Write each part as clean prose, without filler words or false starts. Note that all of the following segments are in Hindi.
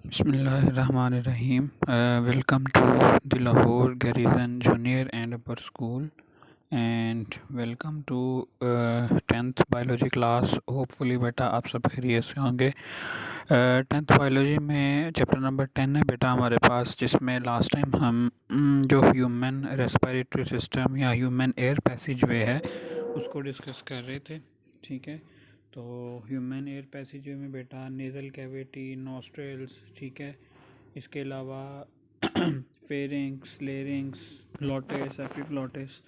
Bismillahirrahmanirrahim. Welcome to the Lahore Garrison Junior and Upper School, and welcome to 10th biology class. Hopefully बेटा आप सब खैरियत से होंगे. 10th बायोलॉजी में चैप्टर नंबर 10 है बेटा हमारे पास, जिसमें लास्ट टाइम हम जो ह्यूमन रेस्पिरेटरी सिस्टम या ह्यूमन एयर पैसेज वे है उसको डिस्कस कर रहे थे. ठीक है, तो ह्यूमन एयर पैसेज में बेटा नेज़ल कैविटी, नॉस्ट्रल्स, ठीक है, इसके अलावा फेरिंग्स, लेरिंग्स, ग्लॉटिस, एपिग्लॉटिस,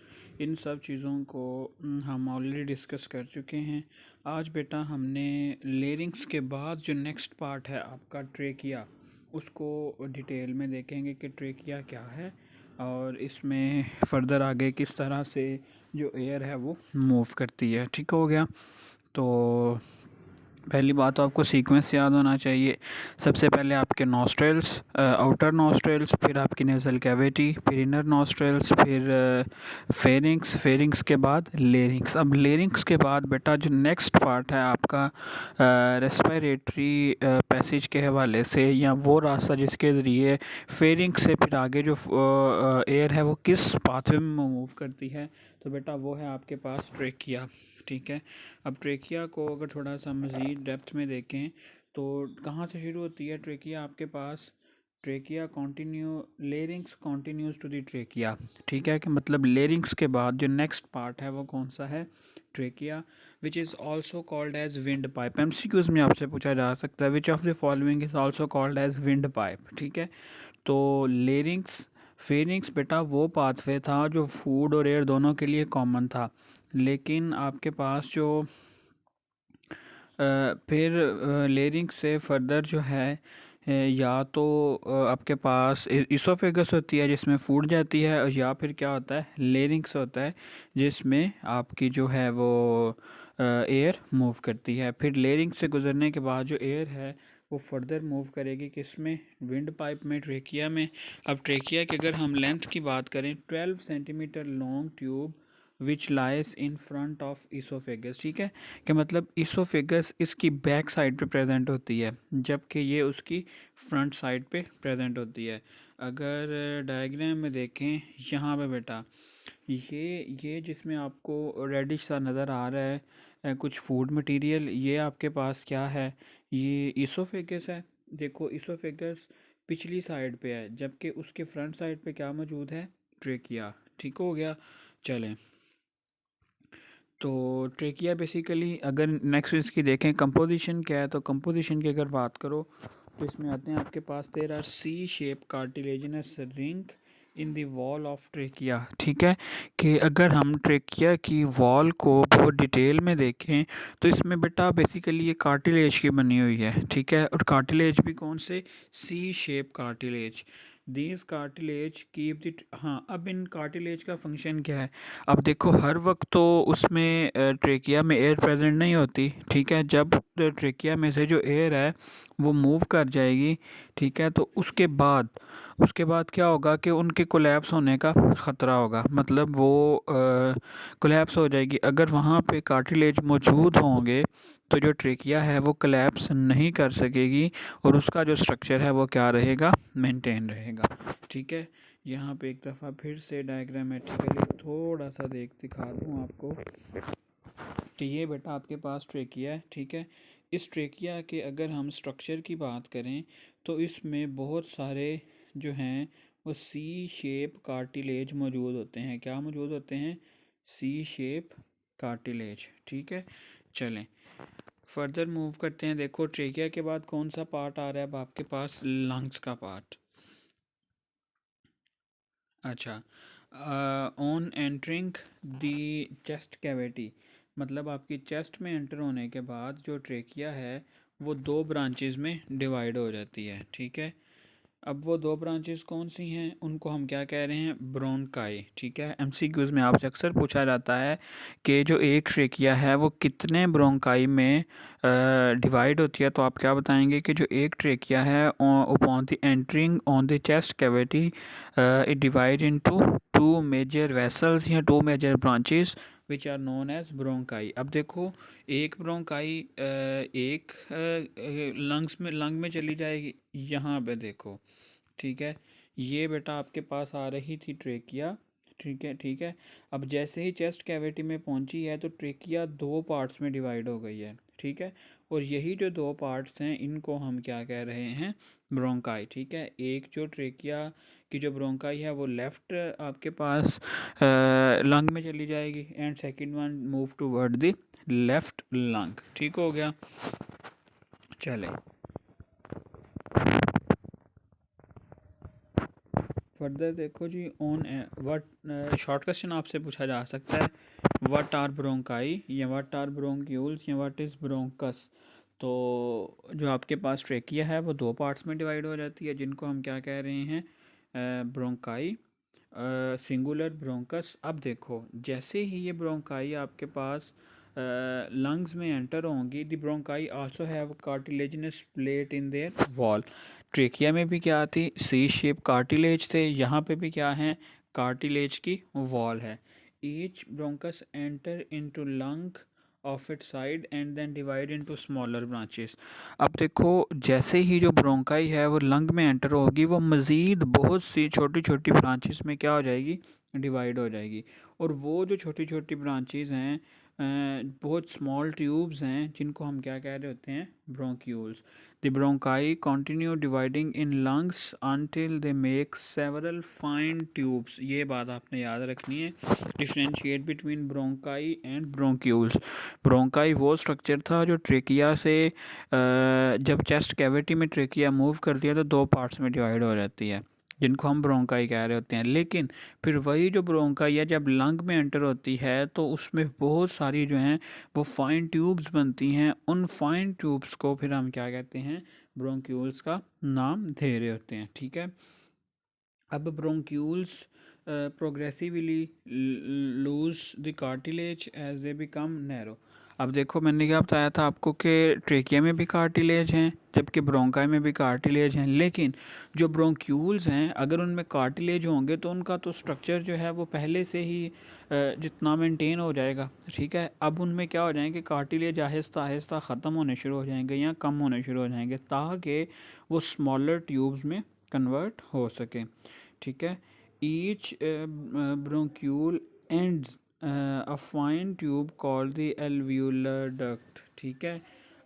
इन सब चीज़ों को हम ऑलरेडी डिस्कस कर चुके हैं. आज बेटा हमने लेरिंग्स के बाद जो नेक्स्ट पार्ट है आपका ट्रेकिया, उसको डिटेल में देखेंगे कि ट्रेकिया क्या है और इसमें फर्दर आगे किस तरह से जो एयर है वो मूव करती है. ठीक हो गया. तो पहली बात तो आपको सीक्वेंस याद होना चाहिए. सबसे पहले आपके नॉस्ट्रल्स, आउटर नॉस्ट्रल्स, फिर आपकी नेज़ल कैविटी, फिर इनर नॉस्ट्रल्स, फिर फेरिंग्स के बाद लेरिंग्स. अब लेरिंग्स के बाद बेटा जो नेक्स्ट पार्ट है आपका रेस्पिरेटरी पैसेज के हवाले से, या वो रास्ता जिसके ज़रिए फेरिंग्स से फिर आगे जो एयर है वो किस पाथवे में मूव करती है, तो बेटा वो है आपके पास ट्रेकिया. ठीक है, अब ट्रेकिया को अगर थोड़ा सा मज़ीद डेप्थ में देखें तो कहाँ से शुरू होती है ट्रेकिया आपके पास. Trachea larynx continues to the trachea. ठीक है, कि मतलब लेरिंग्स के बाद जो नेक्स्ट पार्ट है वो कौन सा है, trachea, which is also called as wind pipe. MCQs में आपसे पूछा जा सकता है which of the following is also called as wind pipe. ठीक है, तो लेरिंग्स, फेरिंग्स बेटा वो पाथवे था जो फूड और एयर दोनों के लिए कॉमन था, लेकिन आपके पास जो फिर लेरिंग से फर्दर जो है या तो आपके पास इसोफेगस होती है जिसमें फूड जाती है, या फिर क्या होता है लेरिंग्स होता है जिसमें आपकी जो है वो एयर मूव करती है. फिर लेरिंग से गुजरने के बाद जो एयर है वो फर्दर मूव करेगी किस में, विंड पाइप में, ट्रेकिया में. अब ट्रेकिया की अगर हम लेंथ की बात करें, 12 centimetre long tube which lies in front of oesophagus. ठीक है, कि मतलब इसोफेगस इसकी बैक साइड पे प्रेजेंट होती है जबकि ये उसकी फ्रंट साइड पे प्रेजेंट होती है. अगर डायग्राम में देखें यहाँ पे बेटा ये जिसमें आपको रेडिश सा नज़र आ रहा है कुछ फूड मटेरियल, ये आपके पास क्या है, ये इसोफेगस है. देखो इसोफेगस पिछली साइड पे है जबकि उसके फ्रंट साइड पे क्या मौजूद है, ट्रेकिया. ठीक हो गया. चलें, तो ट्रेकिया बेसिकली अगर नेक्स्ट इसकी देखें कंपोजिशन क्या है, तो कंपोजिशन की अगर बात करो तो इसमें आते हैं आपके पास there are C shape cartilaginous ring in the wall of trachea. ठीक है, कि अगर हम ट्रेकिया की वॉल को बहुत डिटेल में देखें तो इसमें बेटा बेसिकली ये कार्टिलेज की बनी हुई है. ठीक है, और कार्टिलेज भी कौन से, C shape cartilage. These cartilage keep the, हाँ, अब इन कार्टिलेज का फंक्शन क्या है. अब देखो हर वक्त तो उसमें ट्रेकिया में एयर प्रेजेंट नहीं होती. ठीक है, जब ट्रेकिया में से जो एयर है वो मूव कर जाएगी, ठीक है, तो उसके बाद क्या होगा कि उनके कोलैप्स होने का ख़तरा होगा. मतलब वो कोलैप्स हो जाएगी. अगर वहाँ पे कार्टिलेज मौजूद होंगे तो जो ट्रेकिया है वो कोलैप्स नहीं कर सकेगी और उसका जो स्ट्रक्चर है वो क्या रहेगा, मेंटेन रहेगा. ठीक है, यहाँ पे एक दफ़ा फिर से डायग्रामेटिकली थोड़ा सा दिखा दूँ आपको कि ये बेटा आपके पास ट्रेकिया है. ठीक है, इस ट्रेकिया के अगर हम स्ट्रक्चर की बात करें तो इसमें बहुत सारे जो हैं वो सी शेप कार्टिलेज मौजूद होते हैं. क्या मौजूद होते हैं, सी शेप कार्टिलेज. ठीक है, चलें फर्दर मूव करते हैं. देखो ट्रेकिया के बाद कौन सा पार्ट आ रहा है अब आपके पास, लंग्स का पार्ट. अच्छा, on entering the chest cavity, मतलब आपकी चेस्ट में एंटर होने के बाद जो ट्रेकिया है वो दो ब्रांचेस में डिवाइड हो जाती है. ठीक है, अब वो दो ब्रांचेस कौन सी हैं, उनको हम क्या कह रहे हैं, ब्रोंकाई. ठीक है, एमसीक्यूज़ में आपसे अक्सर पूछा जाता है कि जो एक ट्रेकिया है वो कितने ब्रोंकाई में डिवाइड होती है, तो आप क्या बताएंगे कि जो एक ट्रेकिया है upon the entering on the chest cavity it divide into two major vessels या two major branches which are known as bronchi. अब देखो एक ब्रोंकाई एक लंग में चली जाएगी, यहाँ पे देखो, ठीक है। ये बेटा आपके पास आ रही थी ट्रेकिया, ठीक है, ठीक है। अब जैसे ही चेस्ट कैविटी में पहुंची है तो ट्रेकिया दो पार्ट्स में डिवाइड हो गई है, ठीक है। और यही जो दो पार्ट्स हैं इनको हम क्या कह रहे हैं, ब्रोंकाई, ठीक है। एक जो ट्रेकिया की जो ब्रोंकाई है वो लेफ़्ट आपके पास लंग में चली जाएगी, and second one move toward the left lung, ठीक हो गया। चले फर्दर देखो जी, ऑन व्हाट शॉर्ट क्वेश्चन आपसे पूछा जा सकता है, व्हाट आर ब्रोंकाई या व्हाट आर ब्रोंक्यूल्स या व्हाट इज़ ब्रोंकस। तो जो आपके पास ट्रेकिया है वो दो पार्ट्स में डिवाइड हो जाती है, जिनको हम क्या कह रहे हैं, ब्रोंकाई, सिंगुलर ब्रोंकस। अब देखो जैसे ही ये ब्रोंकाई आपके पास लंग्स में एंटर होंगी, the bronchi also have cartilaginous plate in their wall. Trachea में भी क्या थी, सी शेप कार्टिलेज थे, यहाँ पे भी क्या है, कार्टिलेज की वॉल है। Each bronchus enter into lung of it side and then divide into smaller branches. अब देखो जैसे ही जो ब्रोंकाई है वो लंग में एंटर होगी, वो मज़ीद बहुत सी छोटी छोटी ब्रांचेस में क्या हो जाएगी, डिवाइड हो जाएगी। और वो जो छोटी छोटी ब्रांचेस हैं बहुत स्मॉल ट्यूब्स हैं, जिनको हम क्या कह रहे होते हैं, bronchioles. The bronchi continue dividing in lungs until they make several fine tubes. ये बात आपने याद रखनी है, differentiate between bronchi and bronchioles. Bronchi वो स्ट्रक्चर था जो ट्रेकिया से जब चेस्ट कैविटी में ट्रेकिया मूव करती है तो दो पार्ट्स में डिवाइड हो जाती है, जिनको हम ब्रोंकाई कह रहे होते हैं। लेकिन फिर वही जो ब्रोंकाई है जब लंग में एंटर होती है तो उसमें बहुत सारी जो हैं वो फाइन ट्यूब्स बनती हैं। उन फाइन ट्यूब्स को फिर हम क्या कहते हैं, ब्रोंक्यूल्स का नाम दे रहे होते हैं, ठीक है। अब bronchioles progressively lose the cartilage as they become narrow. अब देखो मैंने क्या बताया था आपको कि ट्रेकिया में भी कार्टिलेज हैं जबकि ब्रोंकाई में भी कार्टिलेज हैं, लेकिन जो ब्रोंक्यूल्स हैं अगर उनमें कार्टिलेज होंगे तो उनका तो स्ट्रक्चर जो है वो पहले से ही जितना मेंटेन हो जाएगा, ठीक है। अब उनमें क्या हो जाएंगे, कार्टिलेज आहिस्ता आहिस्ता ख़त्म होने शुरू हो जाएंगे या कम होने शुरू हो जाएंगे, ताकि वो स्मॉलर ट्यूब्स में कन्वर्ट हो सके, ठीक है। Each bronchiole ends a fine tube called the alveolar duct, ठीक है।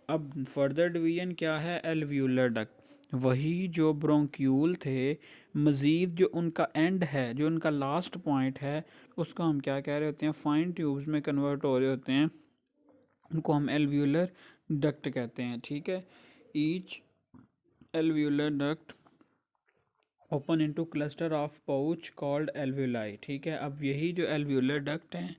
अब फर्दर डिवीजन क्या है, एल्व्यूलर डक्ट। वही जो ब्रोंक्यूल थे मज़ीद जो उनका एंड है, जो उनका लास्ट पॉइंट है, उसको हम क्या कह रहे होते हैं, फाइन ट्यूब्स में कन्वर्ट हो रहे होते हैं, उनको हम एल्व्यूलर डक्ट कहते हैं, ठीक है। Each alveolar duct open into cluster of pouch called alveoli, ठीक है। अब यही जो एल्व्यूलर डक्ट हैं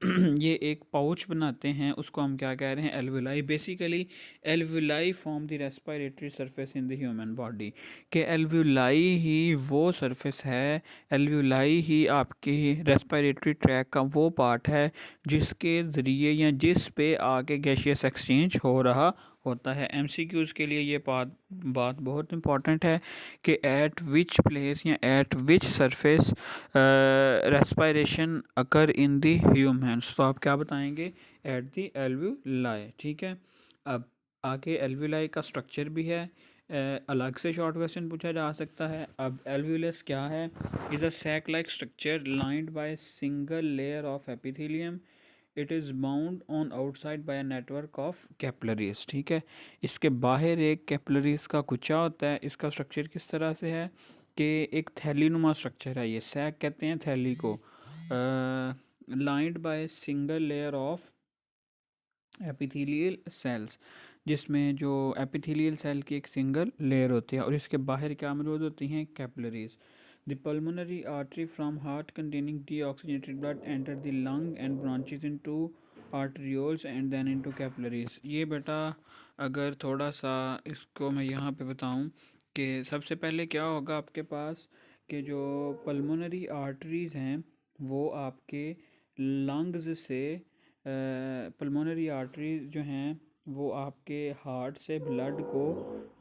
ये एक पाउच बनाते हैं, उसको हम क्या कह रहे हैं, alveoli. Basically alveoli form the respiratory surface in the human body, कि एल्व्यूलाई ही वो सरफेस है, एल्व्यूलाई ही आपकी रेस्पिरेटरी ट्रैक का वो पार्ट है जिसके ज़रिए या जिस पे आके गैसियस एक्सचेंज हो रहा होता है। एमसीक्यूज़ के लिए ये बात बहुत इंपॉर्टेंट है कि एट विच प्लेस या eight which surface respiration occur in the humans. तो आप क्या बताएंगे, एट द एल्व्यूलाई, ठीक है। अब आगे एल्व्यूलाई का स्ट्रक्चर भी है, अलग से शॉर्ट क्वेश्चन पूछा जा सकता है। अब एल्व्यूलस क्या है, is a sac like structure lined by single layer of epithelium, it is bound on outside by a network of capillaries, ठीक है। इसके बाहर एक कैपिलरीज का गुच्छा होता है। इसका स्ट्रक्चर किस तरह से है कि एक थैली नुमा स्ट्रक्चर है, ये सैक कहते हैं थैली को, lined by single layer of epithelial cells, जिसमें जो एपिथेलियल सेल की एक सिंगल लेयर होती है और इसके बाहर क्या मौजूद होती हैं, capillaries. The pulmonary artery from heart containing deoxygenated blood enter the lung and branches into arterioles and then into capillaries। ये बेटा अगर थोड़ा सा इसको मैं यहाँ पे बताऊँ कि सबसे पहले क्या होगा आपके पास, कि जो पल्मोनरी आर्टरीज़ हैं वो आपके लंग्स से, पल्मोनरी आर्टरीज जो हैं वो आपके हार्ट से ब्लड को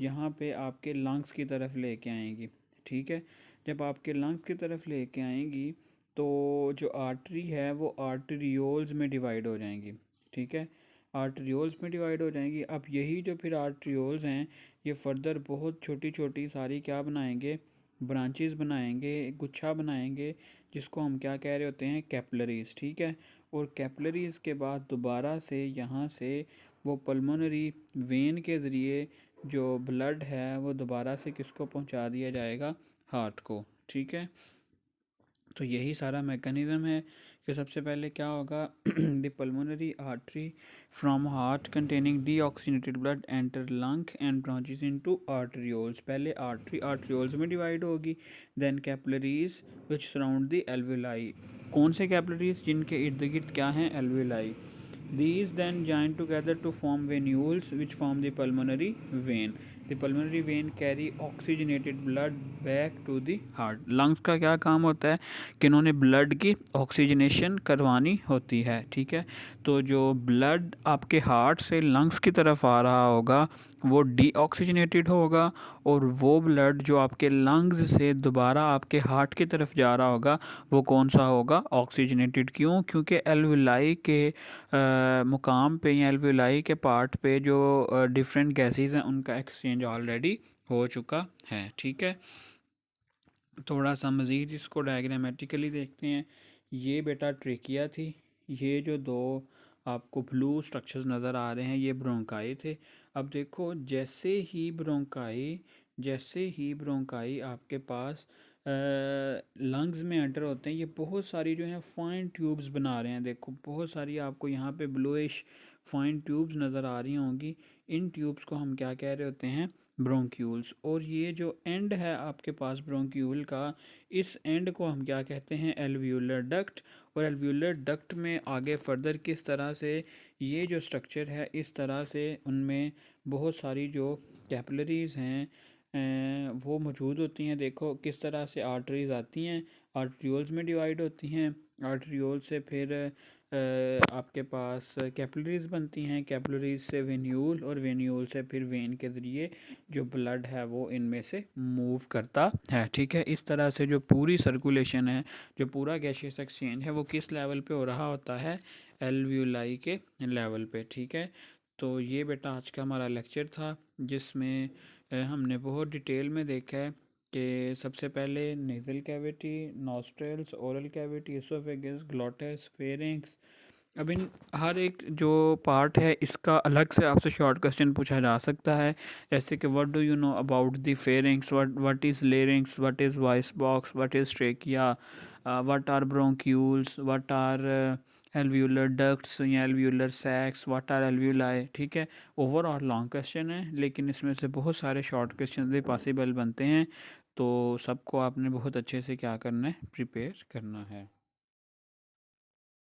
यहाँ पे आपके लंग्स की तरफ लेके आएंगी, ठीक है। जब आपके लंग्स की तरफ लेके आएंगी तो जो आर्टरी है वो आर्टरियोल्स में डिवाइड हो जाएंगी, ठीक है, आर्टरियोल्स में डिवाइड हो जाएंगी। अब यही जो फिर आर्टरियोल्स हैं ये फर्दर बहुत छोटी छोटी सारी क्या बनाएंगे, ब्रांचेस बनाएंगे, गुच्छा बनाएंगे, जिसको हम क्या कह रहे होते हैं, कैपिलरीज, ठीक है। और कैपिलरीज के बाद दोबारा से यहाँ से वो पल्मोनरी वेन के ज़रिए जो ब्लड है वो दोबारा से किसको पहुँचा दिया जाएगा, हार्ट को, ठीक है। तो यही सारा मैकेनिज़्म है कि सबसे पहले क्या होगा, the pulmonary artery from heart containing deoxygenated blood enter lung and branches into arterioles. पहले आर्टरी आर्टरियोल्स में डिवाइड होगी, then capillaries which surround the alveoli. कौन से कैपिलरीज, जिनके इर्द गिर्द क्या हैं, alveoli. These then join together to form venules which form the pulmonary vein. The pulmonary vein carry oxygenated blood back to the heart. Lungs का क्या काम होता है कि इन्होंने ब्लड की ऑक्सीजनेशन करवानी होती है, ठीक है। तो जो ब्लड आपके हार्ट से लंग्स की तरफ आ रहा होगा वो डीऑक्सीजनेटेड होगा, और वो ब्लड जो आपके लंग्स से दोबारा आपके हार्ट की तरफ जा रहा होगा वो कौन सा होगा, ऑक्सीजनेटेड। क्यों? क्योंकि एल्वेलाई के मुकाम पे या एल्वेलाई के पार्ट पे जो डिफरेंट गैसेस हैं उनका एक्सचेंज ऑलरेडी हो चुका है, ठीक है। थोड़ा सा मज़ीद इसको डायग्रामेटिकली देखते हैं। ये बेटा ट्रेकिया थी, ये जो दो आपको ब्लू स्ट्रक्चर्स नज़र आ रहे हैं ये ब्रोंकाई थे। अब देखो जैसे ही ब्रोंकाई आपके पास लंग्स में एंटर होते हैं, ये बहुत सारी जो हैं फाइन ट्यूब्स बना रहे हैं। देखो बहुत सारी आपको यहाँ पे ब्लूइश फाइन ट्यूब्स नज़र आ रही होंगी। इन ट्यूब्स को हम क्या कह रहे होते हैं, ब्रोंक्यूल्स। और ये जो एंड है आपके पास ब्रोंक्यूल का, इस एंड को हम क्या कहते हैं, एल्वियोलर डक्ट। और एल्वियोलर डक्ट में आगे फर्दर किस तरह से ये जो स्ट्रक्चर है इस तरह से उनमें बहुत सारी जो कैपिलरीज हैं वो मौजूद होती हैं। देखो किस तरह से आर्टरीज आती हैं, आर्टरियोल्स में डिवाइड होती हैं, आर्टरियोल से फिर आपके पास कैपिलरीज बनती हैं, कैपिलरीज से वेन्यूल, और वेन्यूल से फिर वेन के ज़रिए जो ब्लड है वो इनमें से मूव करता है, ठीक है। इस तरह से जो पूरी सर्कुलेशन है, जो पूरा गैशियस एक्सचेंज है वो किस लेवल पे हो रहा होता है, एल्वियोलाई के लेवल पे, ठीक है। तो ये बेटा आज का हमारा लेक्चर था जिसमें हमने बहुत डिटेल में देखा है कि सबसे पहले nasal cavity, nostrils, oral cavity, oesophagus, glottis, pharynx. अब इन हर एक जो पार्ट है इसका अलग से आपसे शॉर्ट क्वेश्चन पूछा जा सकता है, जैसे कि what do you know about the pharynx, what is larynx, what is voice box, what is trachea, what are bronchioles, what are alveolar ducts या alveolar sacs, what are alveoli, ठीक है। ओवरऑल लॉन्ग क्वेश्चन है लेकिन इसमें से बहुत सारे शॉर्ट क्वेश्चन भी पॉसिबल बनते हैं, तो सबको आपने बहुत अच्छे से क्या करना है, प्रिपेयर करना है।